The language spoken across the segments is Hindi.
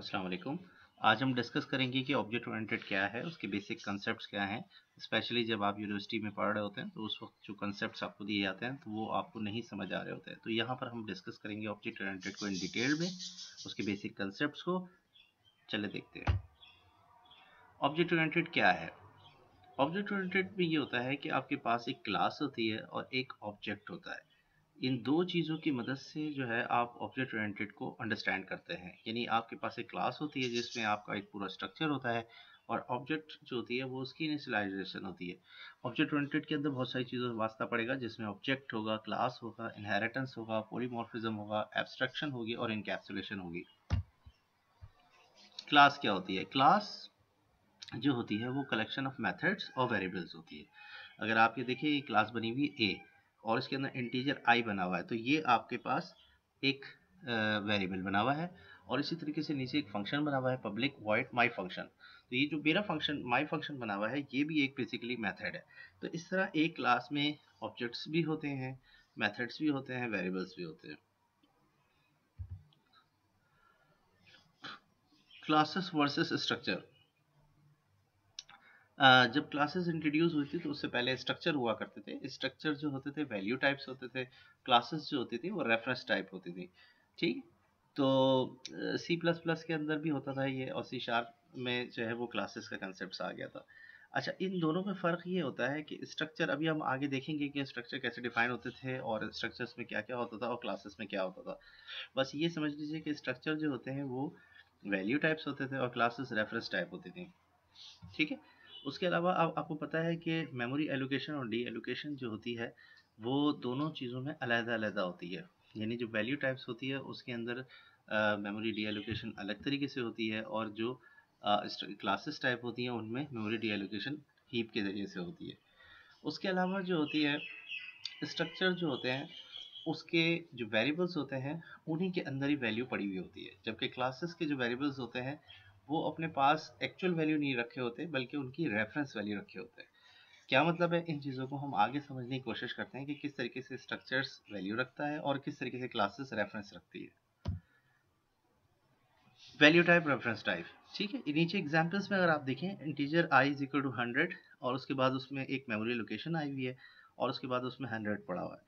अस्सलाम वालेकुम। आज हम डिस्कस करेंगे कि ऑब्जेक्ट ओरिएंटेड क्या है, उसके बेसिक कंसेप्ट्स क्या हैं। स्पेशली जब आप यूनिवर्सिटी में पढ़ रहे होते हैं तो उस वक्त जो कंसेप्ट्स आपको दिए जाते हैं तो वो आपको नहीं समझ आ रहे होते हैं। तो यहाँ पर हम डिस्कस करेंगे ऑब्जेक्ट ओरिएंटेड को इन डिटेल में, उसके बेसिक कंसेप्ट्स को। चले देखते हैं ऑब्जेक्ट ओरिएंटेड क्या है। ऑब्जेक्ट ओरिएंटेड में ये होता है कि आपके पास एक क्लास होती है और एक ऑब्जेक्ट होता है। इन दो चीज़ों की मदद से जो है आप ऑब्जेक्ट ओरिएंटेड को अंडरस्टैंड करते हैं। यानी आपके पास एक क्लास होती है जिसमें आपका एक पूरा स्ट्रक्चर होता है और ऑब्जेक्ट जो होती है वो उसकी इनिशियलाइजेशन होती है। ऑब्जेक्ट ओरिएंटेड के अंदर बहुत सारी चीज़ों से वास्ता पड़ेगा, जिसमें ऑब्जेक्ट होगा, क्लास होगा, इनहेरिटेंस होगा, पॉलीमॉर्फिज्म होगा, एब्स्ट्रक्शन होगी और इनकैप्सुलेशन होगी। क्लास क्या होती है? क्लास जो होती है वो कलेक्शन ऑफ मेथड्स और वेरिएबल्स होती है। अगर आप ये देखिए, ये क्लास बनी हुई है ए और इसके अंदर इंटीजर आई बना हुआ है, तो ये आपके पास एक वेरिएबल बना हुआ है। और इसी तरीके से नीचे एक फंक्शन बना हुआ है, पब्लिक वॉइड माई फंक्शन। तो ये जो मेरा फंक्शन माई फंक्शन बना हुआ है ये भी एक बेसिकली मेथड है। तो इस तरह एक क्लास में ऑब्जेक्ट्स भी होते हैं, मेथड्स भी होते हैं, वेरिएबल्स भी होते हैं। Classes versus structure. जब क्लासेस इंट्रोड्यूस हुई थी तो उससे पहले स्ट्रक्चर हुआ करते थे। स्ट्रक्चर जो होते थे वैल्यू टाइप्स होते थे, क्लासेस जो होती थी वो रेफरेंस टाइप होती थी। ठीक, तो सी प्लस प्लस के अंदर भी होता था ये, और सी शार्प में जो है वो क्लासेस का कंसेप्ट आ गया था। अच्छा, इन दोनों में फ़र्क ये होता है कि स्ट्रक्चर, अभी हम आगे देखेंगे कि स्ट्रक्चर कैसे डिफाइन होते थे और स्ट्रक्चर्स में क्या क्या होता था और क्लासेस में क्या होता था। बस ये समझ लीजिए कि स्ट्रक्चर जो होते हैं वो वैल्यू टाइप्स होते थे और क्लासेस रेफरेंस टाइप होती थी। ठीक है, उसके अलावा अब आपको पता है कि मेमोरी एलोकेशन और डी एलोकेशन जो होती है वो दोनों चीज़ों में अलग-अलग होती है। यानी जो वैल्यू टाइप्स होती है उसके अंदर मेमोरी डी एलोकेशन अलग तरीके से होती है, और जो क्लासेस टाइप होती हैं उनमें मेमोरी डी एलोकेशन हीप के ज़रिए से होती है। उसके अलावा जो होती है, स्ट्रक्चर जो होते हैं उसके जो वेरिएबल्स होते हैं उन्हीं के अंदर ही वैल्यू पड़ी हुई होती है, जबकि क्लासेस के जो वेरिएबल्स होते हैं वो अपने पास एक्चुअल वैल्यू नहीं रखे होते बल्कि उनकी रेफरेंस वैल्यू रखे होते हैं। क्या मतलब है, इन चीज़ों को हम आगे समझने की कोशिश करते हैं कि किस तरीके से स्ट्रक्चर्स वैल्यू रखता है और किस तरीके से क्लासेस रेफरेंस रखती है। Value type, reference type. ठीक है, नीचे एग्जांपल्स में अगर आप देखें, integer I is equal to 100 और उसके बाद उसमें एक मेमोरी लोकेशन आई हुई है और उसके बाद उसमें 100 पड़ा हुआ है।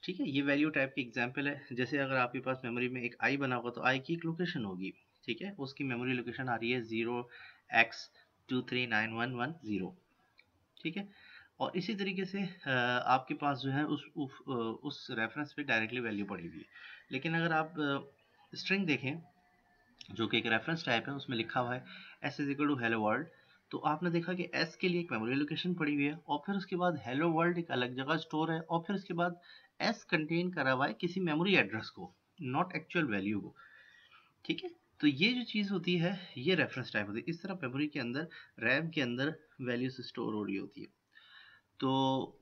ठीक है, ये वैल्यू टाइप की एग्जांपल है। जैसे अगर आपके पास मेमोरी में एक आई बना होगा तो आई की एक लोकेशन होगी। ठीक है, उसकी मेमोरी लोकेशन आ रही है 0x239110। ठीक है, और इसी तरीके से आपके पास जो है उस रेफरेंस पे डायरेक्टली वैल्यू पड़ी हुई है। लेकिन अगर आप स्ट्रिंग देखें जो कि एक रेफरेंस टाइप है, उसमें लिखा हुआ है S is equal to hello world, तो आपने देखा कि एस के लिए एक मेमोरी लोकेशन पड़ी हुई है और फिर उसके बाद हेलो वर्ल्ड एक अलग जगह स्टोर है और फिर उसके बाद एस कंटेन करा हुआ है किसी मेमोरी एड्रेस को, नॉट एक्चुअल वैल्यू को। ठीक है, तो ये जो चीज़ होती है ये रेफरेंस टाइप होती है। इस तरह मेमोरी के अंदर, रैम के अंदर वैल्यूज स्टोर हो रही होती है। तो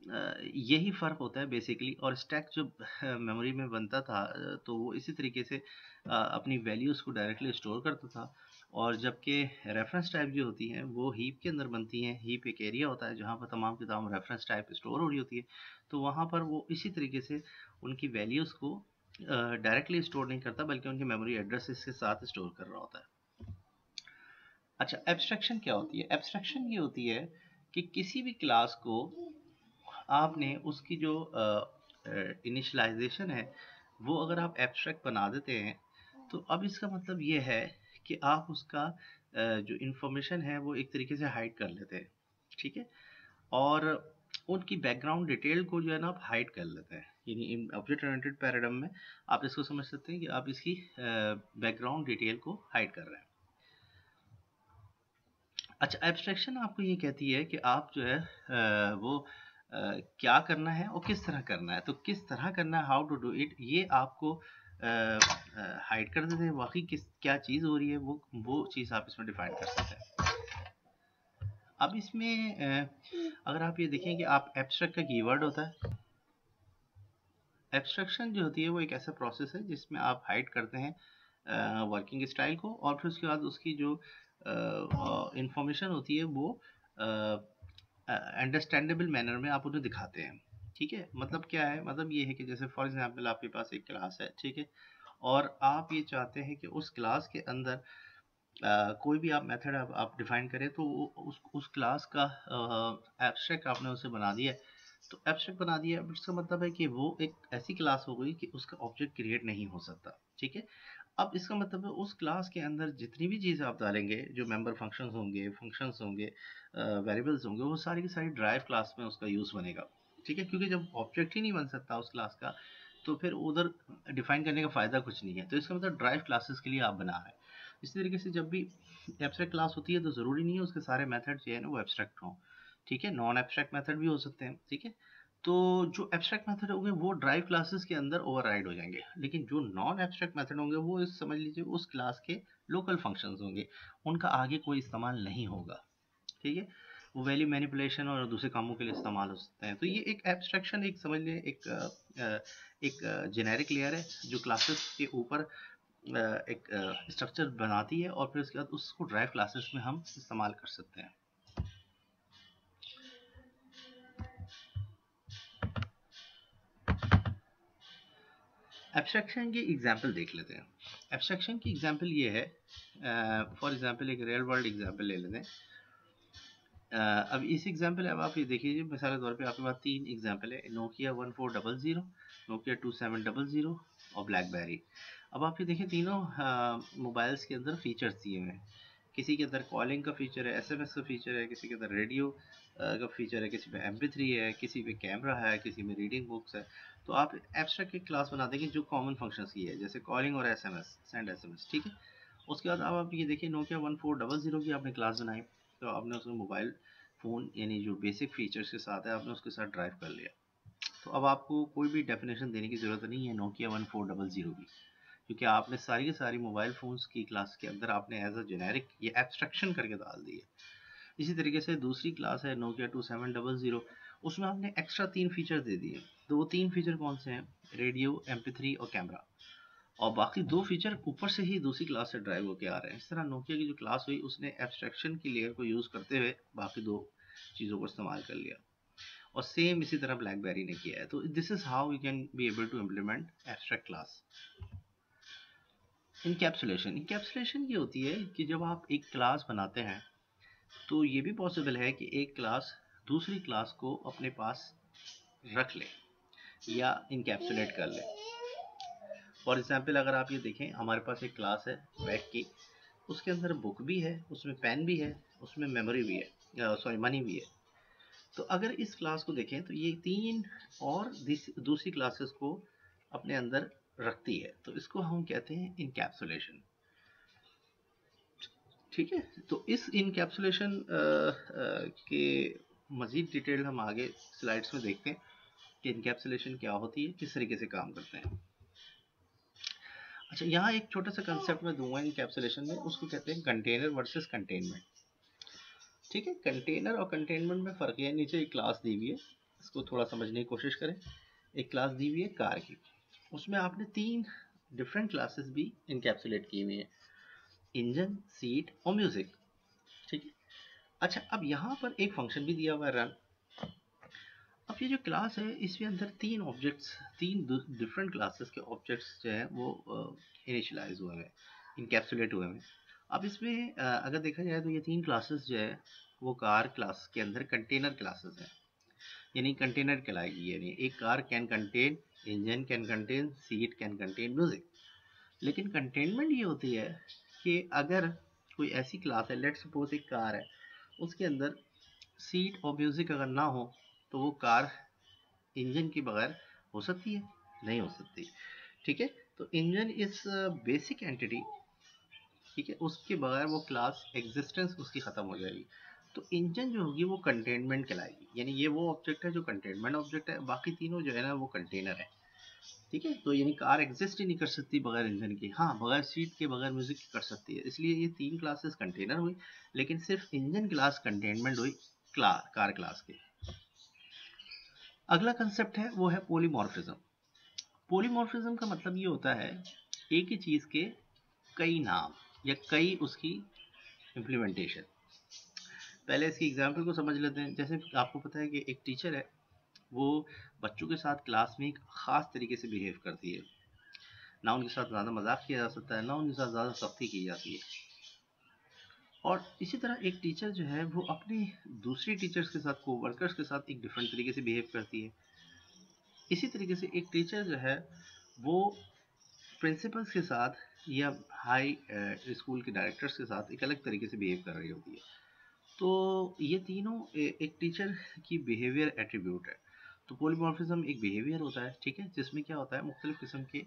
यही फ़र्क होता है बेसिकली। और स्टैक जब मेमोरी में बनता था तो वो इसी तरीके से अपनी वैल्यूज़ को डायरेक्टली स्टोर करता था, और जबकि रेफरेंस टाइप जो होती हैं वो हीप के अंदर बनती हैं। हीप एक एरिया होता है जहाँ पर तमाम की तमाम रेफरेंस टाइप स्टोर हो रही होती है, तो वहाँ पर वो इसी तरीके से उनकी वैल्यूज़ को डायरेक्टली स्टोर नहीं करता बल्कि उनके मेमोरी एड्रेसेस के साथ स्टोर कर रहा होता है। अच्छा, एब्स्ट्रैक्शन क्या होती है? एब्स्ट्रैक्शन ये होती है कि किसी भी क्लास को आपने उसकी जो इनिशियलाइजेशन है वो अगर आप एब्स्ट्रैक्ट बना देते हैं, तो अब इसका मतलब ये है कि आप उसका जो इन्फॉर्मेशन है वो एक तरीके से हाइड कर लेते हैं। ठीक है, और उनकी बैकग्राउंड डिटेल को जो है ना आप हाइड कर लेते हैं। यानी इन ऑब्जेक्ट ओरिएंटेड पैराडाइम में आप इसको समझ सकते हैं कि आप इसकी बैकग्राउंड डिटेल को हाइड कर रहे हैं। अच्छा, एब्स्ट्रैक्शन आपको ये कहती है कि आप जो है वो क्या करना है और किस तरह करना है। तो किस तरह करना है, हाउ टू डू इट, ये आपको हाइड कर देते हैं। वाकई किस क्या चीज़ हो रही है वो चीज़ आप इसमें डिफाइन कर सकते हैं। अब इसमें अगर आप ये देखें कि आप एब्स्ट्रैक्ट का कीवर्ड होता है। एब्स्ट्रैक्शन जो होती है वो एक ऐसा प्रोसेस है जिसमें आप हाइड करते हैं वर्किंग स्टाइल को, और फिर उसके बाद उसकी जो इंफॉर्मेशन होती है वो अंडरस्टैंडेबल मैनर में आप उन्हें दिखाते हैं। ठीक है, मतलब क्या है, मतलब ये है कि जैसे फॉर एग्जांपल आपके पास एक क्लास है, ठीक है, और आप ये चाहते हैं कि उस क्लास के अंदर कोई भी आप मेथड आप डिफाइन करें तो उस क्लास का एब्स्ट्रैक्ट आपने उसे बना दिया है, तो एब्स्ट्रैक्ट बना दिया है, इसका मतलब है कि वो एक ऐसी क्लास हो गई कि उसका ऑब्जेक्ट क्रिएट नहीं हो सकता। ठीक है, अब इसका मतलब है उस क्लास के अंदर जितनी भी चीज़ आप डालेंगे, जो मेंबर फंक्शंस होंगे, वेरिएबल्स होंगे, वो सारी की सारी ड्राइव क्लास में उसका यूज़ बनेगा। ठीक है, क्योंकि जब ऑब्जेक्ट ही नहीं बन सकता उस क्लास का, तो फिर उधर डिफाइन करने का फ़ायदा कुछ नहीं है। तो इसका मतलब ड्राइव क्लासेस के लिए आप बना है। इसी तरीके से जब भी एब्स्ट्रैक्ट क्लास होती है तो ज़रूरी नहीं है उसके सारे मेथड जो है ना वो एब्स्ट्रैक्ट हों। ठीक है, नॉन एब्स्ट्रैक्ट मेथड भी हो सकते हैं। ठीक है, तो जो एब्स्ट्रैक्ट मेथड होंगे वो ड्राइव क्लासेस के अंदर ओवरराइड हो जाएंगे, लेकिन जो नॉन एब्स्ट्रैक्ट मेथड होंगे वो समझ लीजिए उस क्लास के लोकल फंक्शंस होंगे, उनका आगे कोई इस्तेमाल नहीं होगा। ठीक है, वो वैल्यू मैनिपुलेशन और दूसरे कामों के लिए इस्तेमाल हो सकते हैं। तो ये एक एब्स्ट्रैक्शन, एक समझ लें एक जेनेरिक लेयर है जो क्लासेस के ऊपर एक स्ट्रक्चर बनाती है, और फिर उसके बाद उसको ड्राइव क्लासेस में हम इस्तेमाल कर सकते हैं। एब्स्ट्रैक्शन की एग्जांपल देख लेते हैं। एब्स्ट्रैक्शन की एग्जांपल ये है, फॉर एग्जांपल एक रियल वर्ल्ड एग्जांपल ले लेते हैं। अब इस एग्जांपल अब आप ये देखिए, मिसाल के तौर पे आपके पास 3 एग्जांपल है, नोकिया 1400, नोकिया 2700 और ब्लैकबेरी। अब आप ये देखिए तीनों मोबाइल्स के अंदर फीचर्स दिए हुए हैं। किसी के अंदर कॉलिंग का फीचर है, एसएमएस का फीचर है, किसी के अंदर रेडियो का फीचर है, किसी पे MP3 है, किसी पे कैमरा है, किसी में रीडिंग बुक्स है। तो आप एब्स्ट्रैक्ट एक क्लास बना देंगे जो कॉमन फंक्शंस की है, जैसे कॉलिंग और एसएमएस, सेंड एसएमएस। ठीक है, उसके बाद अब आप ये देखिए नोकिया 1400 की आपने क्लास बनाई, तो आपने उसमें मोबाइल फ़ोन यानी जो बेसिक फीचर्स के साथ है आपने उसके साथ ड्राइव कर लिया। तो अब आपको कोई भी डेफिनेशन देने की ज़रूरत नहीं है नोकिया 1400 की, क्योंकि आपने सारी की सारी मोबाइल फ़ोन्स की क्लास के अंदर आपने एज अ जेनेरिक ये एब्स्ट्रैक्शन करके डाल दी है। इसी तरीके से दूसरी क्लास है नोकिया 2700, उसमें आपने एक्स्ट्रा 3 फीचर दे दिए। तो वो 3 फीचर कौन से हैं? रेडियो, MP3 और कैमरा। और बाकी 2 फीचर ऊपर से ही दूसरी क्लास से ड्राइव होके आ रहे हैं। इस तरह नोकिया की जो क्लास हुई उसने एब्स्ट्रैक्शन की लेयर को यूज़ करते हुए बाकी 2 चीज़ों को इस्तेमाल कर लिया। और सेम इसी तरह ब्लैकबेरी ने किया है। तो this is how you can be able to implement abstract class. Encapsulation ये होती है कि जब आप एक क्लास बनाते हैं तो ये भी पॉसिबल है कि एक क्लास दूसरी क्लास को अपने पास रख ले या इनकैप्सुलेट कर ले। फॉर एग्जाम्पल अगर आप ये देखें, हमारे पास एक क्लास है बैग की, उसके अंदर बुक भी है, उसमें पेन भी है, उसमें मेमोरी भी है, सॉरी मनी भी है। तो अगर इस क्लास को देखें तो ये 3 और दूसरी क्लासेस को अपने अंदर रखती है, तो इसको हम कहते हैं इनकैप्सुलेशन। ठीक है, तो इस इनकैप्सुलेशन के मज़ीद डिटेल हम आगे स्लाइड्स में देखते हैं कि इनकैप्सुलेशन क्या होती है, किस तरीके से काम करते हैं। अच्छा, यहाँ एक छोटा सा कंसेप्ट मैं दूंगा इनकैप्सुलेशन में, उसको कहते हैं कंटेनर वर्सेस कंटेनमेंट। ठीक है, कंटेनर और कंटेनमेंट में फ़र्क है। नीचे एक क्लास दी हुई है, इसको थोड़ा समझने की कोशिश करें। एक क्लास दी हुई है कार की, उसमें आपने 3 डिफरेंट क्लासेस भी इनकैप्सुलेट की हुई है, इंजन, सीट और म्यूज़िक। ठीक है, अच्छा अब यहाँ पर एक फंक्शन भी दिया हुआ है रन। अब ये जो क्लास है इसके अंदर 3 ऑब्जेक्ट्स, 3 डिफरेंट क्लासेस के ऑब्जेक्ट्स जो हैं वो इनिशियलाइज हुए हैं, इनकैप्सुलेट हुए हैं। अब इसमें अगर देखा जाए तो ये 3 क्लासेस जो है वो कार क्लास के अंदर कंटेनर क्लासेस हैं, यानी कंटेनर कहलाएगी। यानी एक car can contain engine, can contain seat, can contain music. लेकिन कंटेनमेंट ये होती है कि अगर कोई ऐसी क्लास है, लेट सपोज एक कार है, उसके अंदर सीट और म्यूजिक अगर ना हो तो वो कार इंजन के बगैर हो सकती है? नहीं हो सकती। ठीक है, तो इंजन इज बेसिक एंटिटी। ठीक है, उसके बगैर वो क्लास एग्जिस्टेंस उसकी ख़त्म हो जाएगी। तो इंजन जो होगी वो कंटेनमेंट कहलाएगी, यानी ये वो ऑब्जेक्ट है जो कंटेनमेंट ऑब्जेक्ट है, बाकी तीनों जो है ना वो कंटेनर है। ठीक है, तो यानी कार एग्जिस्ट ही नहीं कर सकती बगैर इंजन के। हाँ, बगैर सीट के, बगैर म्यूजिक के कर सकती है। इसलिए ये 3 क्लासेस कंटेनर हुई, लेकिन सिर्फ इंजन क्लास कंटेनमेंट हुई कार क्लास के। अगला कंसेप्ट है वो है पॉलीमॉर्फिज्म। पॉलीमॉर्फिज्म का मतलब ये होता है एक ही चीज़ के कई नाम या कई उसकी इम्प्लीमेंटेशन। पहले इसकी एग्जांपल को समझ लेते हैं। जैसे आपको पता है कि एक टीचर है, वो बच्चों के साथ क्लास में एक ख़ास तरीके से बिहेव करती है। ना उनके साथ ज़्यादा मजाक किया जा सकता है, ना उनके साथ ज़्यादा सख्ती की जाती है। और इसी तरह एक टीचर जो है वो अपनी दूसरी टीचर्स के साथ, कोवर्कर्स के साथ एक डिफरेंट तरीके से बिहेव करती है। इसी तरीके से एक टीचर जो है वो प्रिंसिपल्स के साथ या हाई स्कूल के डायरेक्टर्स के साथ एक अलग तरीके से बिहेव कर रही होती है। तो ये तीनों एक टीचर की बिहेवियर एट्रीब्यूट है। तो पॉलीमॉर्फिज्म एक बिहेवियर होता है, ठीक है, जिसमें क्या होता है, मुख्तलिफ किस्म के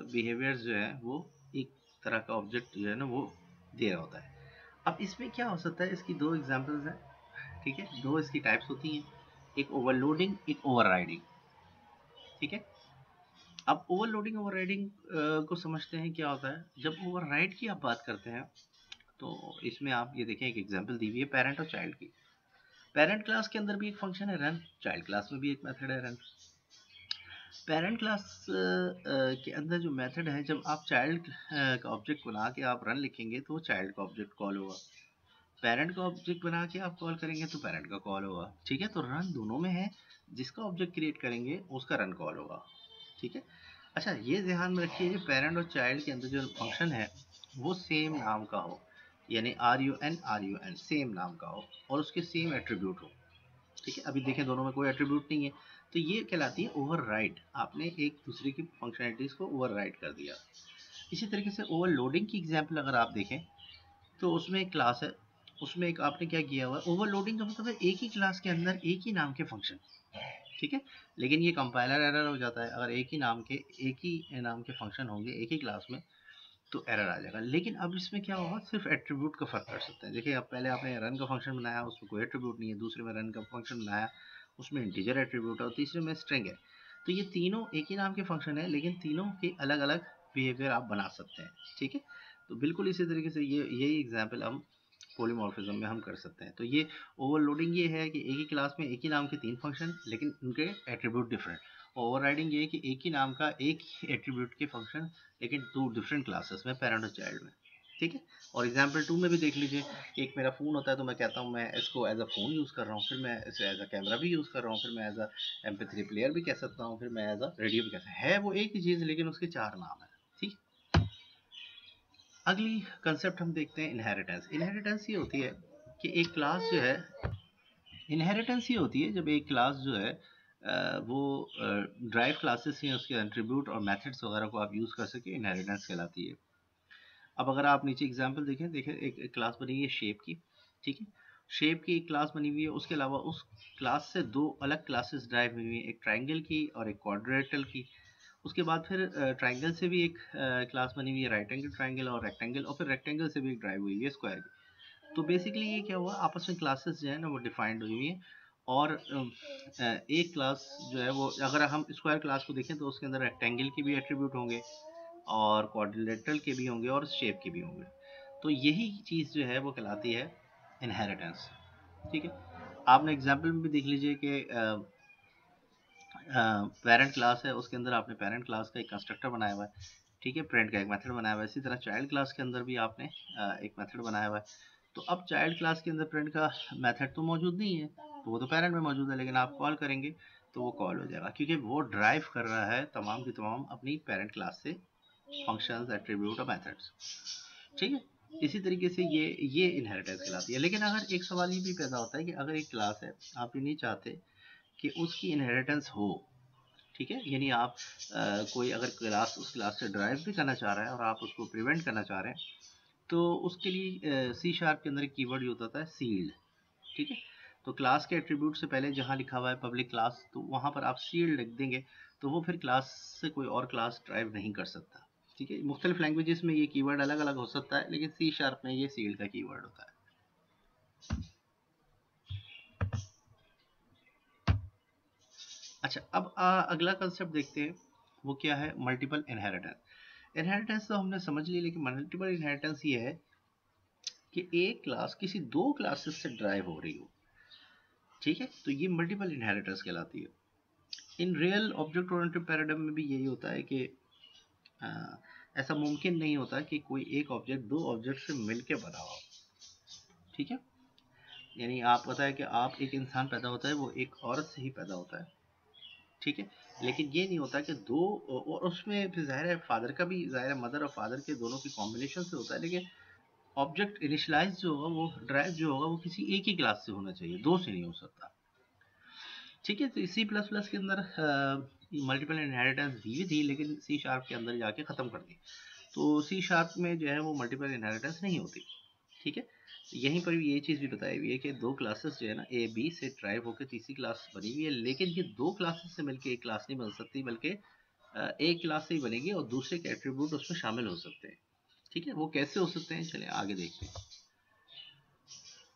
बिहेवियर्स जो है वो एक तरह का ऑब्जेक्ट जो है ना वो दे रहा होता है। अब इसमें क्या हो सकता है, इसकी दो एग्जांपल्स हैं, ठीक है, दो इसकी टाइप्स होती हैं, एक ओवरलोडिंग, एक ओवरराइडिंग, ठीक है। अब ओवरलोडिंग ओवरराइडिंग को समझते हैं क्या होता है। जब ओवरराइड की आप बात करते हैं तो इसमें आप ये देखें, एक एग्जांपल दी हुई है पेरेंट और चाइल्ड की। पेरेंट क्लास के अंदर भी एक फंक्शन है रन, चाइल्ड क्लास में भी एक मेथड है रन। पेरेंट क्लास के अंदर जो मेथड है, जब आप चाइल्ड का ऑब्जेक्ट बना के आप रन लिखेंगे तो चाइल्ड का ऑब्जेक्ट कॉल होगा, पेरेंट का ऑब्जेक्ट बना के आप कॉल करेंगे तो पेरेंट का कॉल होगा, ठीक है। तो रन दोनों में है, जिसका ऑब्जेक्ट क्रिएट करेंगे उसका रन कॉल होगा, ठीक है। अच्छा, ये ध्यान में रखिए, जो पेरेंट और चाइल्ड के अंदर जो फंक्शन है वो सेम नाम का हो, यानी RUN सेम नाम का हो और उसके सेम एट्रीब्यूट हो, ठीक है। अभी देखें दोनों में कोई एट्रीब्यूट नहीं है, तो ये कहलाती है ओवरराइड। आपने एक दूसरे की फंक्शनैलिटीज को ओवरराइड कर दिया। इसी तरीके से ओवरलोडिंग की एग्जांपल अगर आप देखें तो उसमें एक क्लास है, उसमें एक आपने क्या किया हुआ है, ओवरलोडिंग का मतलब है एक ही क्लास के अंदर एक ही नाम के फंक्शन, ठीक है। लेकिन ये कंपाइलर एरर हो जाता है, अगर एक ही नाम के फंक्शन होंगे एक ही क्लास में तो एरर आ जाएगा। लेकिन अब इसमें क्या होगा, सिर्फ एट्रीब्यूट का फर्क कर सकते हैं। देखिए, अब पहले आपने रन का फंक्शन बनाया, उसमें कोई एट्रीब्यूट नहीं है, दूसरे में रन का फंक्शन बनाया, उसमें इंटीजर एट्रीब्यूट है, और तीसरे में स्ट्रिंग है। तो ये तीनों एक ही नाम के फंक्शन है, लेकिन तीनों के अलग अलग बिहेवियर आप बना सकते हैं, ठीक है। तो बिल्कुल इसी तरीके से यही एग्जाम्पल हम पॉलीमॉर्फिज्म में हम कर सकते हैं। तो ये ओवरलोडिंग ये है कि एक ही क्लास में एक ही नाम के तीन फंक्शन, लेकिन उनके एट्रीब्यूट डिफरेंट। ओवरराइडिंग ये है कि एक ही नाम का एक ही एट्रीब्यूट के फंक्शन, लेकिन टू डिफरेंट क्लासेस में, पेरेंट और चाइल्ड में, ठीक है। और एग्जाम्पल 2 में भी देख लीजिए, एक मेरा फ़ोन होता है तो मैं कहता हूँ मैं इसको एज अ फ़ोन यूज़ कर रहा हूँ, फिर मैं इसे एज अ कैमरा भी यूज़ कर रहा हूँ, फिर मैं एज अ MP3 प्लेयर भी कह सकता हूँ, फिर मैं एज अ रेडियो भी कह सकता हूँ। है वो एक ही चीज़, लेकिन उसके चार नाम है, ठीक। अगली कंसेप्ट हम देखते हैं इनहेरिटेंस। इनहेरिटेंस ये होती है कि एक क्लास जो है, इनहेरिटेंस ये होती है जब एक क्लास जो है वो ड्राइव क्लासेस या उसके एट्रीब्यूट और मेथड्स वगैरह को आप यूज़ कर सके, इनहेरिटेंस कहलाती है। अब अगर आप नीचे एग्जांपल देखें, एक क्लास बनी हुई है शेप की, ठीक है। शेप की एक क्लास बनी हुई है, उसके अलावा उस क्लास से दो अलग क्लासेस ड्राइव हुई हैं, एक ट्राइंगल की और एक क्वाड्रेटल की। उसके बाद फिर ट्राइंगल से भी एक क्लास बनी हुई है, राइट एंगल ट्राइंगल और रेक्टेंगल, और फिर रेक्टेंगल से भी एक ड्राइव हुई है स्क्वायर की। तो बेसिकली ये क्या हुआ, आपस में क्लासेस जो है ना वो डिफाइंड हुई हुई हैं। और एक क्लास जो है वो, अगर हम स्क्वायर क्लास को देखें तो उसके अंदर रेक्टेंगल की भी एट्रीब्यूट होंगे और क्वाड्रिलेटरल के भी होंगे और शेप के भी होंगे। तो यही चीज़ जो है वो कहलाती है इनहेरिटेंस, ठीक है। आपने एग्जाम्पल में भी देख लीजिए कि पेरेंट क्लास है, उसके अंदर आपने पेरेंट क्लास का एक कंस्ट्रक्टर बनाया हुआ है, ठीक है, प्रिंट का एक मेथड बनाया हुआ है। इसी तरह चाइल्ड क्लास के अंदर भी आपने एक मेथड बनाया हुआ है। तो अब चाइल्ड क्लास के अंदर प्रिंट का मेथड तो मौजूद नहीं है, तो वो तो पेरेंट में मौजूद है, लेकिन आप कॉल करेंगे तो वो कॉल हो जाएगा, क्योंकि वो ड्राइव कर रहा है तमाम की तमाम अपनी पेरेंट क्लास से फंक्शंस, एट्रीब्यूट और मेथड्स, ठीक है। इसी तरीके से ये इनहेरिटेंस कहलाती है। लेकिन अगर एक सवाल ये भी पैदा होता है कि अगर एक क्लास है, आप ये नहीं चाहते कि उसकी इनहेरिटेंस हो, ठीक है, यानी आप कोई अगर क्लास उस क्लास से ड्राइव भी करना चाह रहा है और आप उसको प्रिवेंट करना चाह रहे हैं, तो उसके लिए सी शार्प के अंदर एक कीवर्ड यूज होता है सील्ड, ठीक है। तो क्लास के एट्रीब्यूट से पहले जहाँ लिखा हुआ है पब्लिक क्लास, तो वहाँ पर आप सील्ड लिख देंगे, तो वो फिर क्लास से कोई और क्लास ड्राइव नहीं कर सकता, ठीक है। मुख्तलिफ लैंग्वेजेस में ये कीवर्ड अलग अलग हो सकता है, लेकिन सी शार्प में ये सील्ड का कीवर्ड होता है। अच्छा, अब अगला कंसेप्ट देखते हैं, वो क्या है, मल्टीपल इनहेरिटेंस। इनहेरिटेंस तो हमने समझ ली, लेकिन मल्टीपल इनहेरिटेंस ये है कि एक क्लास किसी दो क्लासेस से ड्राइव हो रही हो, ठीक है, तो ये मल्टीपल इनहेरिटेंस कहलाती है। In real object oriented paradigm में भी यही होता है कि ऐसा मुमकिन नहीं होता कि कोई एक ऑब्जेक्ट दो ऑब्जेक्ट से मिलके बना हो, ठीक है। यानी आप पता है कि आप एक इंसान पैदा होता है वो एक औरत से ही पैदा होता है, ठीक है। लेकिन ये नहीं होता कि दो, और उसमें फिर ज़ाहिर है फादर का भी, ज़ाहिर है मदर और फादर के दोनों की कॉम्बिनेशन से होता है, लेकिन ऑब्जेक्ट इनिशियलाइज जो होगा, वो ड्राइव जो होगा, वो किसी एक ही क्लास से होना चाहिए, दो से नहीं हो सकता। ठीक है, तो सी प्लस प्लस के अंदर मल्टीपल इनहेरिटेंस दी हुई थी, लेकिन सी शार्प के अंदर जाके ख़त्म कर दी। तो सी शार्प में जो है वो मल्टीपल इनहेरिटेंस नहीं होती। ठीक है, यहीं पर ये चीज़ भी बताई हुई है कि दो क्लासेस जो है ना, ए बी से ड्राइव होकर तीसरी क्लास बनी हुई है, लेकिन ये दो क्लासेस से मिलकर एक क्लास नहीं बन सकती, बल्कि एक क्लास से ही बनेगी और दूसरे के एट्रीब्यूट उसमें शामिल हो सकते हैं। ठीक है, वो कैसे हो सकते हैं, चलिए आगे देखते हैं।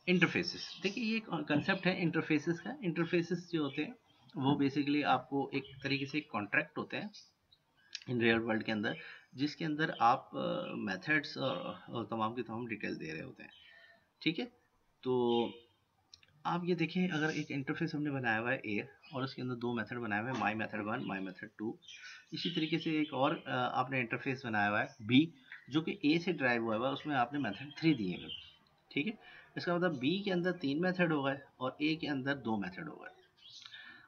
इंटरफेसेस, देखिए ये कंसेप्ट है इंटरफेसेस का। इंटरफेसेस जो होते हैं वो बेसिकली आपको एक तरीके से कॉन्ट्रैक्ट होते हैं इन रियल वर्ल्ड के अंदर, जिसके अंदर आप मेथड्स और तमाम की तमाम डिटेल दे रहे होते हैं। ठीक है, तो आप ये देखें, अगर एक इंटरफेस हमने बनाया हुआ है ए, और उसके अंदर दो मेथड बनाए हुए हैं, माई मेथड 1, माई मेथड 2। इसी तरीके से एक और आपने इंटरफेस बनाया हुआ है बी, जो कि ए से ड्राइव हुआ है, उसमें आपने मेथड 3 दिए हैं। ठीक है, इसका मतलब बी के अंदर 3 मेथड हो गए और ए के अंदर 2 मेथड हो गए।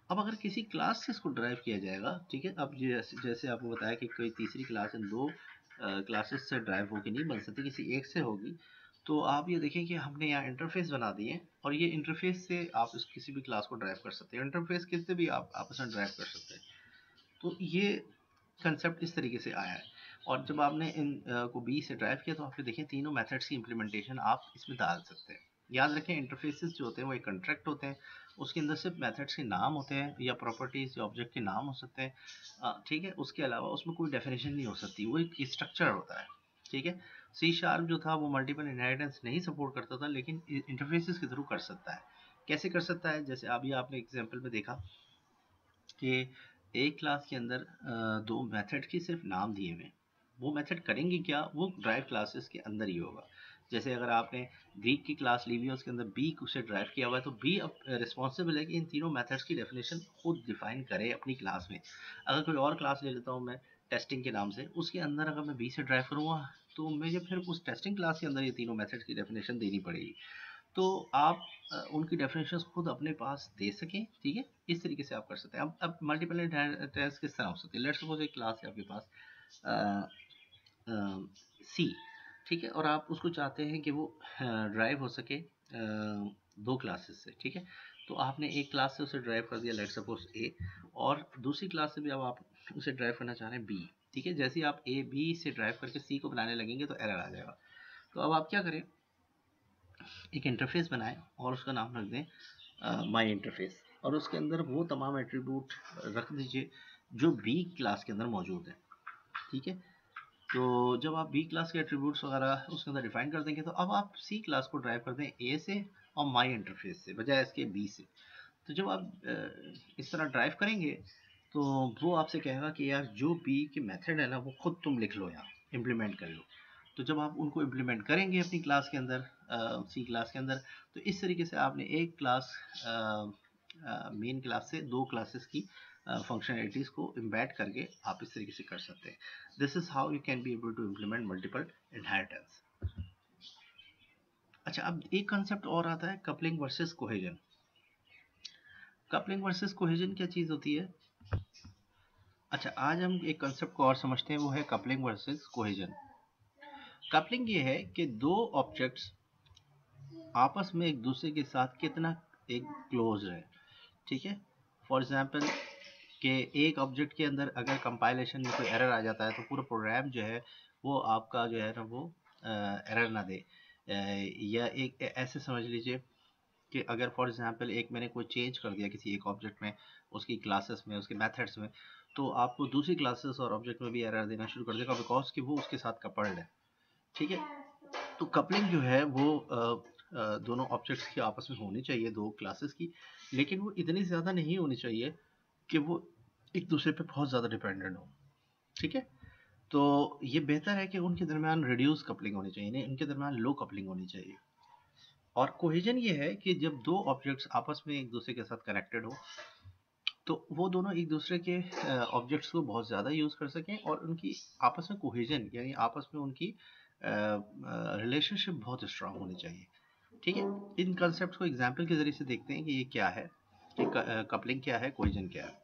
अब अगर किसी क्लास से इसको ड्राइव किया जाएगा, ठीक है, अब जैसे आपको बताया कि कोई तीसरी क्लास इन दो क्लासेस से ड्राइव होकर नहीं बन सकती, किसी एक से होगी। तो आप ये देखें कि हमने यहाँ इंटरफेस बना दिए, और ये इंटरफेस से आप इस किसी भी क्लास को ड्राइव कर सकते हैं, इंटरफेस किससे भी आप आपस में ड्राइव कर सकते हैं। तो ये कंसेप्ट इस तरीके से आया है। और जब आपने इन को बी से ड्राइव किया, तो आप देखें तीनों मेथड्स की इम्प्लीमेंटेशन आप इसमें डाल सकते हैं। याद रखें, इंटरफेसेस जो होते हैं वो एक कॉन्ट्रैक्ट होते हैं, उसके अंदर सिर्फ मेथड्स के नाम होते हैं या प्रॉपर्टीज या ऑब्जेक्ट के नाम हो सकते हैं। ठीक है, उसके अलावा उसमें कोई डेफिनेशन नहीं हो सकती, वो एक स्ट्रक्चर होता है। ठीक है, सी शार्प जो था वो मल्टीपल इनहेरिटेंस नहीं सपोर्ट करता था, लेकिन इंटरफेसेस के थ्रू कर सकता है। कैसे कर सकता है, जैसे अभी आपने एग्जाम्पल में देखा कि एक क्लास के अंदर दो मेथड के सिर्फ नाम दिए हुए हैं, वो मेथड करेंगे क्या, वो ड्राइव क्लासेस के अंदर ही होगा। जैसे अगर आपने ग्रीक की क्लास ली हुई है, उसके अंदर बी से ड्राइव किया हुआ है, तो बी अब रिस्पॉन्सिबल है कि इन तीनों मेथड्स की डेफिनेशन खुद डिफाइन करे अपनी क्लास में। अगर कोई और क्लास ले लेता हूँ मैं टेस्टिंग के नाम से, उसके अंदर अगर मैं बी से ड्राइव करूँगा, तो मुझे फिर उस टेस्टिंग क्लास के अंदर ये तीनों मेथड्स की डेफिनेशन देनी पड़ेगी। तो आप उनकी डेफिनेशंस खुद अपने पास दे सकें। ठीक है, इस तरीके से आप कर सकते हैं। अब मल्टीपल इनहेरिटेंस किस तरह हो सकती है, लेट्स सपोज एक क्लास है आपके पास सी, ठीक है, और आप उसको चाहते हैं कि वो ड्राइव हो सके दो क्लासेस से। ठीक है, तो आपने एक क्लास से उसे ड्राइव कर दिया, लेट्स सपोज ए, और दूसरी क्लास से भी अब आप उसे ड्राइव करना चाह रहे हैं बी। ठीक है, जैसे ही आप ए बी से ड्राइव करके सी को बनाने लगेंगे तो एरर आ जाएगा। तो अब आप क्या करें, एक इंटरफेस बनाएं और उसका नाम रख दें माई इंटरफेस, और उसके अंदर वो तमाम एट्रीब्यूट रख दीजिए जो बी क्लास के अंदर मौजूद है। ठीक है, तो जब आप बी क्लास के एट्रीब्यूट्स वगैरह उसके अंदर डिफाइन कर देंगे, तो अब आप सी क्लास को ड्राइव कर दें ए से और माई इंटरफेस से, बजाय इसके बी से। तो जब आप इस तरह ड्राइव करेंगे, तो वो आपसे कहेगा कि यार जो बी के मेथड है ना, वो खुद तुम लिख लो, यहाँ इम्प्लीमेंट कर लो। तो जब आप उनको इम्प्लीमेंट करेंगे अपनी क्लास के अंदर, सी क्लास के अंदर, तो इस तरीके से आपने एक क्लास मेन क्लास से दो क्लासेस की फंक्शनलिटीज़ को इम्बेड करके आप इस तरीके से कर सकते हैं। This is how you can be able to implement multiple inheritance. अच्छा, अब एक कंसेप्ट और आता है, coupling versus cohesion. Coupling versus cohesion क्या चीज़ होती है? अच्छा, आज हम एक कंसेप्ट को और समझते हैं, वो है कपलिंग वर्सेस कोहेजन। कपलिंग ये है कि दो ऑब्जेक्ट्स आपस में एक दूसरे के साथ कितना एक क्लोज है। ठीक है, फॉर एग्जांपल कि एक ऑब्जेक्ट के अंदर अगर कंपाइलेशन में कोई एरर आ जाता है, तो पूरा प्रोग्राम जो है वो आपका जो है ना, वो एरर ना दे। या एक ऐसे समझ लीजिए कि अगर फॉर एग्जांपल एक मैंने कोई चेंज कर दिया किसी एक ऑब्जेक्ट में, उसकी क्लासेस में, उसके मेथड्स में, तो आपको दूसरी क्लासेस और ऑब्जेक्ट में भी एरर देना शुरू कर देगा, बिकॉज कि वो उसके साथ कपल्ड है। ठीक है, तो कपलिंग जो है वो दोनों ऑब्जेक्ट्स की आपस में होनी चाहिए, दो क्लासेस की, लेकिन वो इतनी ज़्यादा नहीं होनी चाहिए कि वो एक दूसरे पे बहुत ज़्यादा डिपेंडेंट हो। ठीक है, तो ये बेहतर है कि उनके दरमियान रिड्यूस कपलिंग होनी चाहिए, नहीं उनके दरमियान लो कपलिंग होनी चाहिए। और कोहेजन ये है कि जब दो ऑब्जेक्ट्स आपस में एक दूसरे के साथ कनेक्टेड हो, तो वो दोनों एक दूसरे के ऑब्जेक्ट्स को बहुत ज़्यादा यूज़ कर सकें, और उनकी आपस में कोहेजन यानी आपस में उनकी रिलेशनशिप बहुत स्ट्रांग होनी चाहिए। ठीक है, इन कंसेप्ट को एग्जाम्पल के ज़रिए से देखते हैं कि ये क्या है, कि कपलिंग क्या है, कोहेजन क्या है।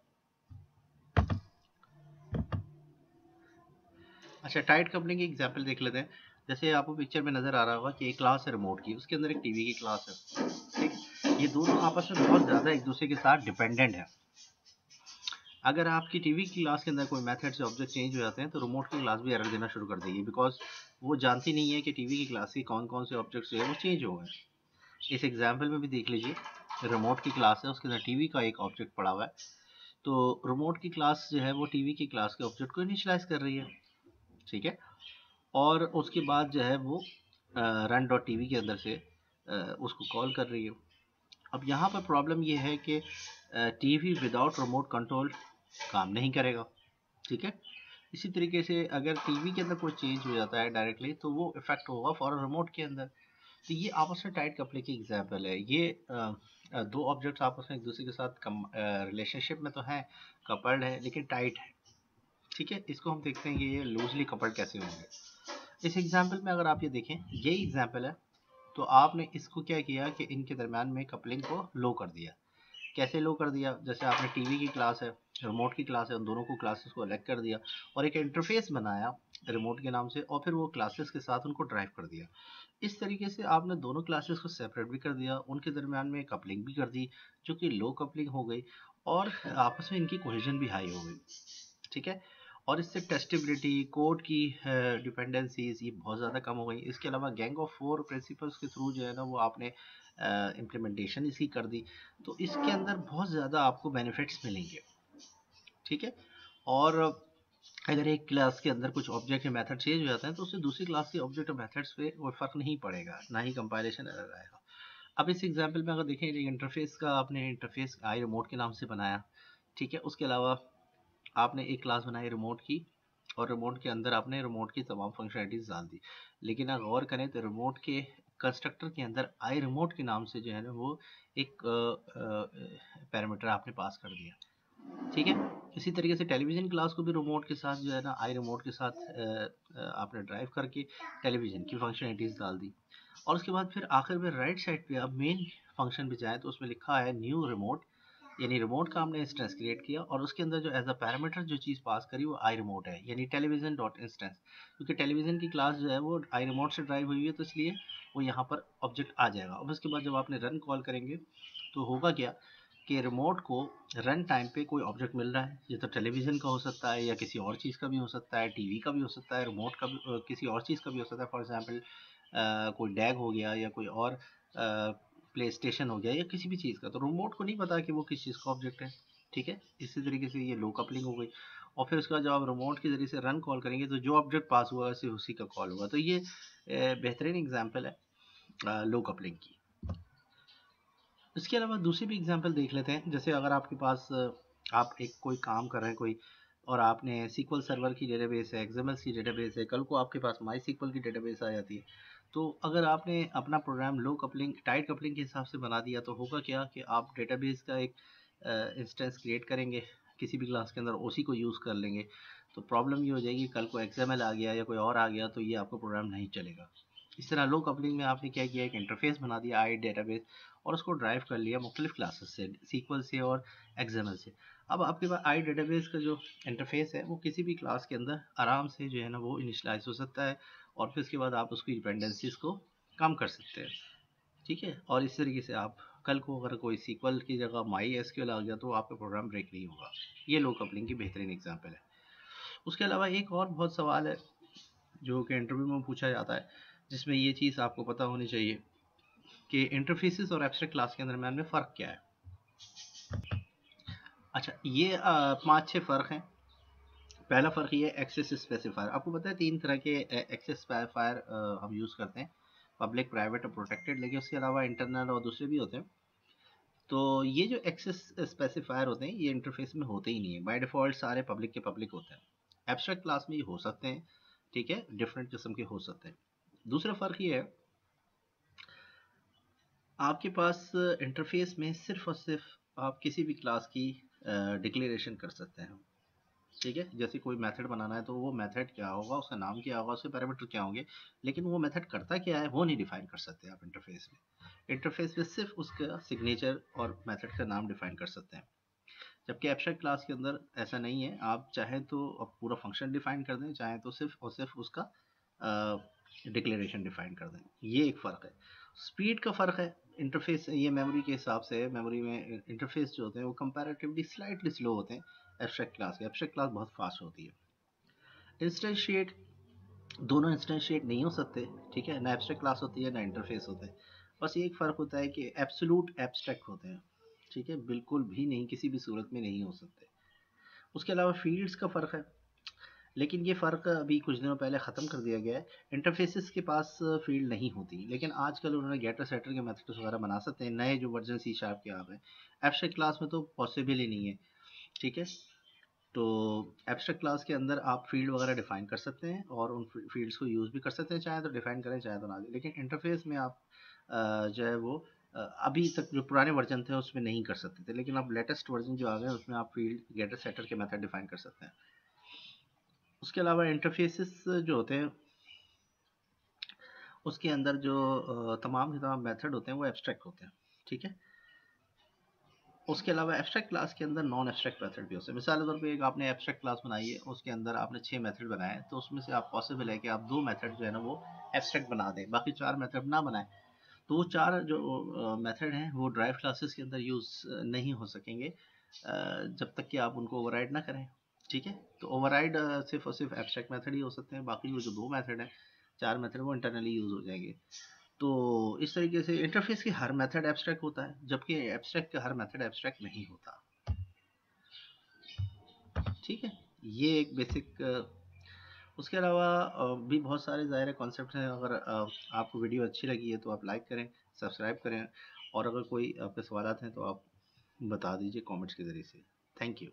अच्छा, टाइट कपलिंग की एग्जाम्पल देख लेते हैं। जैसे आपको पिक्चर में नज़र आ रहा होगा कि एक क्लास है रिमोट की, उसके अंदर एक टीवी की क्लास है, ठीक। ये दोनों आपस में बहुत ज़्यादा एक दूसरे के साथ डिपेंडेंट है। अगर आपकी टीवी की क्लास के अंदर कोई मेथड से ऑब्जेक्ट चेंज हो जाते हैं तो रिमोट की क्लास भी एरर देना शुरू कर देगी, बिकॉज वो जानती नहीं है कि टीवी की क्लास के कौन कौन से ऑब्जेक्ट जो है वो चेंज हो गए। इस एग्जाम्पल में भी देख लीजिए, रिमोट की क्लास है, उसके अंदर टीवी का एक ऑब्जेक्ट पड़ा हुआ है, तो रिमोट की क्लास जो है वो टीवी की क्लास के ऑब्जेक्ट को इनिशियलाइज कर रही है, ठीक है। और उसके बाद जो है वो रन डॉट टीवी के अंदर से उसको कॉल कर रही है। अब यहाँ पर प्रॉब्लम ये है कि टीवी विदाउट रिमोट कंट्रोल काम नहीं करेगा, ठीक है। इसी तरीके से अगर टीवी के अंदर कोई चेंज हो जाता है डायरेक्टली तो वो इफेक्ट होगा फॉर रिमोट के अंदर। तो ये आपस में टाइट कपल की एग्जांपल है। ये दो ऑब्जेक्ट्स आपस में एक दूसरे के साथ रिलेशनशिप में तो है, कपल्ड है, लेकिन टाइट है, ठीक है। इसको हम देखते हैं कि ये लूजली कपल्ड कैसे होंगे। इस एग्जाम्पल में अगर आप ये देखें, यही एग्जाम्पल है, तो आपने इसको क्या किया कि इनके दरम्यान में कपलिंग को लो कर दिया। कैसे लो कर दिया? जैसे आपने टीवी की क्लास है, रिमोट की क्लास है, उन दोनों को क्लासेस को अलग कर दिया और एक इंटरफेस बनाया रिमोट के नाम से, और फिर वो क्लासेस के साथ उनको ड्राइव कर दिया। इस तरीके से आपने दोनों क्लासेस को सेपरेट भी कर दिया, उनके दरमियान में कपलिंग भी कर दी, जो कि लो कपलिंग हो गई, और आपस में इनकी कोहेजन भी हाई हो गई, ठीक है। और इससे टेस्टेबिलिटी, कोड की डिपेंडेंसीज ये बहुत ज़्यादा कम हो गई। इसके अलावा गैंग ऑफ फोर प्रिंसिपल्स के थ्रू जो है ना वो आपने इम्प्लीमेंटेशन इसकी कर दी, तो इसके अंदर बहुत ज़्यादा आपको बेनिफिट्स मिलेंगे, ठीक है। और अगर एक क्लास के अंदर कुछ ऑब्जेक्ट या मेथड चेंज हो जाते हैं तो उससे दूसरी क्लास के ऑब्जेक्ट और मेथड्स पे कोई फ़र्क नहीं पड़ेगा, ना ही कंपाइलेशन एरर आएगा। अब इस एग्जांपल में अगर देखें, इंटरफेस का आपने इंटरफेस आई रिमोट के नाम से बनाया, ठीक है। उसके अलावा आपने एक क्लास बनाई रिमोट की, और रिमोट के अंदर आपने रिमोट की तमाम फंक्शनलिटीज़ डाल दी, लेकिन अगर गौर करें तो रिमोट के कंस्ट्रक्टर के अंदर आई रिमोट के नाम से जो है ना वो एक पैरामीटर आपने पास कर दिया, ठीक है। इसी तरीके से टेलीविज़न क्लास को भी रिमोट के साथ जो है ना आई रिमोट के साथ आपने ड्राइव करके टेलीविज़न की फंक्शनलिटीज़ डाल दी। और उसके बाद फिर आखिर में राइट साइड पे आप मेन फंक्शन पे जाएँ तो उसमें लिखा है न्यू रिमोट, यानी रिमोट का हमने इंस्टेंस क्रिएट किया और उसके अंदर जो एज अ पैरामीटर जो चीज़ पास करी वो आई रिमोट है, यानी टेलीविज़न डॉट इंस्टेंस, क्योंकि टेलीविज़न की क्लास जो है वो आई रिमोट से ड्राइव हुई है, तो इसलिए वो यहाँ पर ऑब्जेक्ट आ जाएगा। और उसके बाद जब आपने रन कॉल करेंगे तो होगा क्या कि रिमोट को रन टाइम पे कोई ऑब्जेक्ट मिल रहा है, ये तो टेलीविज़न का हो सकता है या किसी और चीज़ का भी हो सकता है, टीवी का भी हो सकता है, रिमोट का भी किसी और चीज़ का भी हो सकता है। फॉर एग्जांपल कोई डैग हो गया या कोई और प्ले स्टेशन हो गया या किसी भी चीज़ का, तो रिमोट को नहीं पता कि वो किस चीज़ का ऑब्जेक्ट है, ठीक है। इसी तरीके से ये लो कपलिंग हो गई। और फिर उसके बाद जब आप रिमोट के ज़रिए से रन कॉल करेंगे तो जो ऑब्जेक्ट पास हुआ है सिर्फ उसी का कॉल होगा। तो ये बेहतरीन एग्जाम्पल है लो कपलिंग की। इसके अलावा दूसरी भी एग्जांपल देख लेते हैं। जैसे अगर आपके पास आप एक कोई काम कर रहे हैं कोई, और आपने सीक्वल सर्वर की डेटाबेस है, एक्सएमएल की डेटाबेस है, कल को आपके पास माई सीक्वल की डेटाबेस आ जाती है, तो अगर आपने अपना प्रोग्राम लो कपलिंग टाइट कपलिंग के हिसाब से बना दिया तो होगा क्या कि आप डेटाबेस का एक इंस्टेंस क्रिएट करेंगे किसी भी क्लास के अंदर, उसी को यूज़ कर लेंगे, तो प्रॉब्लम ये हो जाएगी कल को एक्सएमएल आ गया या कोई और आ गया तो ये आपका प्रोग्राम नहीं चलेगा। इस तरह लो कपलिंग में आपने क्या किया, एक इंटरफेस बना दिया आई डेटाबेस और उसको ड्राइव कर लिया मुख्तलिफ क्लासेस से, सीक्वल से और एक्सएमएल से। अब आपके पास आई डेटाबेस का जो इंटरफेस है वो किसी भी क्लास के अंदर आराम से जो है ना वो इनिशलाइज हो सकता है, और फिर उसके बाद आप उसकी डिपेंडेंसीज को कम कर सकते हैं, ठीक है। और इस तरीके से आप कल को अगर कोई सीक्वल की जगह माई एसक्यूएल आ गया तो आपका प्रोग्राम ब्रेक नहीं होगा। ये लो कपलिंग की बेहतरीन एग्जाम्पल है। उसके अलावा एक और बहुत सवाल है जो कि इंटरव्यू में पूछा जाता है, जिसमें ये चीज़ आपको पता होनी चाहिए कि इंटरफेसेस और एब्स्ट्रैक्ट क्लास के अंदर में फ़र्क क्या है। अच्छा, ये 5-6 फ़र्क हैं। पहला फ़र्क ये है एक्सेस स्पेसिफायर। आपको पता है 3 तरह के एक्सेस स्पेसिफायर हम यूज़ करते हैं, पब्लिक, प्राइवेट और प्रोटेक्टेड, लेकिन उसके अलावा इंटरनल और दूसरे भी होते हैं। तो ये जो एक्सेस स्पेसिफायर होते हैं ये इंटरफेस में होते ही नहीं है, बाय डिफ़ॉल्ट सारे पब्लिक के पब्लिक होते हैं। एब्स्ट्रैक्ट क्लास में ये हो सकते हैं, ठीक है, डिफरेंट किस्म के हो सकते हैं। दूसरा फ़र्क ये है, आपके पास इंटरफेस में सिर्फ और सिर्फ आप किसी भी क्लास की डिक्लेरेशन कर सकते हैं, ठीक है। जैसे कोई मेथड बनाना है तो वो मेथड क्या होगा, उसका नाम क्या होगा, उसके पैरामीटर क्या होंगे, लेकिन वो मेथड करता क्या है वो नहीं डिफाइन कर सकते आप इंटरफेस में। इंटरफेस में सिर्फ उसका सिग्नेचर और मेथड का नाम डिफाइन कर सकते हैं, जबकि एब्स्ट्रैक्ट क्लास के अंदर ऐसा नहीं है। आप चाहे तो अब पूरा फंक्शन डिफाइन कर दें, चाहे तो सिर्फ और सिर्फ उसका डिक्लेरेशन डिफाइन कर दें, ये एक फ़र्क है। स्पीड का फ़र्क है इंटरफेस, ये मेमोरी के हिसाब से, मेमोरी में इंटरफेस जो होते हैं वो कंपैरेटिवली स्लाइटली स्लो होते हैं एब्स्ट्रैक्ट क्लास के। एब्स्ट्रैक्ट क्लास बहुत फास्ट होती है। इंस्टेंशिएट, दोनों इंस्टेंशिएट नहीं हो सकते, ठीक है, ना एब्स्ट्रैक्ट क्लास होती है ना इंटरफेस होता है। बस एक फ़र्क होता है कि एब्सोल्यूट एब्स्ट्रैक्ट होते हैं, ठीक है, बिल्कुल भी नहीं, किसी भी सूरत में नहीं हो सकते। उसके अलावा फील्ड्स का फ़र्क है, लेकिन ये फ़र्क अभी कुछ दिनों पहले ख़त्म कर दिया गया है। इंटरफेसेस के पास फील्ड नहीं होती, लेकिन आजकल उन्होंने गेटर सेटर के मेथड्स वगैरह बना सकते हैं, नए जो वर्जन सी शार्प के आ गए। एब्स्ट्रैक्ट क्लास में तो पॉसिबल ही नहीं है, ठीक है। तो एब्स्ट्रैक्ट क्लास के अंदर आप फील्ड वगैरह डिफाइन कर सकते हैं और उन फील्ड्स को यूज़ भी कर सकते हैं, चाहे तो डिफाइन करें चाहे तो ना दें। लेकिन इंटरफेस में आप जो है वो अभी तक जो पुराने वर्जन थे उसमें नहीं कर सकते थे, लेकिन अब लेटेस्ट वर्जन जो आ गए हैं उसमें आप फील्ड गेटर सेटर के मेथड डिफाइन कर सकते हैं। उसके अलावा इंटरफेसेस जो होते हैं उसके अंदर जो तमाम के तमाम मेथड होते हैं वो एब्स्ट्रैक्ट होते हैं, ठीक है। उसके अलावा एब्स्ट्रैक्ट क्लास के अंदर नॉन एब्स्ट्रैक्ट मेथड भी होते हैं। मिसाल के तौर पे एक आपने एब्स्ट्रैक्ट क्लास बनाई है, उसके अंदर आपने 6 मेथड बनाए हैं, तो उसमें से आप पॉसिबल है कि आप 2 मेथड जो है ना वो एब्स्ट्रैक्ट बना दें, बाकी 4 मेथड ना बनाएं। तो वो 4 जो मेथड हैं वो ड्राइव क्लासेस के अंदर यूज़ नहीं हो सकेंगे जब तक कि आप उनको ओवरराइड ना करें, ठीक है। तो ओवरराइड सिर्फ और सिर्फ एब्स्ट्रैक्ट मेथड ही हो सकते हैं, बाकी वो जो 2 मेथड हैं, 4 मेथड वो इंटरनली यूज़ हो जाएंगे। तो इस तरीके से इंटरफेस की हर मेथड एब्स्ट्रैक्ट होता है, जबकि एब्स्ट्रैक्ट का हर मेथड एब्स्ट्रैक्ट नहीं होता, ठीक है। ये एक बेसिक। उसके अलावा भी बहुत सारे ज़ाहिर कॉन्सेप्ट हैं। अगर आपको वीडियो अच्छी लगी है तो आप लाइक करें, सब्सक्राइब करें, और अगर कोई आपके सवाल हैं तो आप बता दीजिए कमेंट्स के ज़रिए से। Thank you.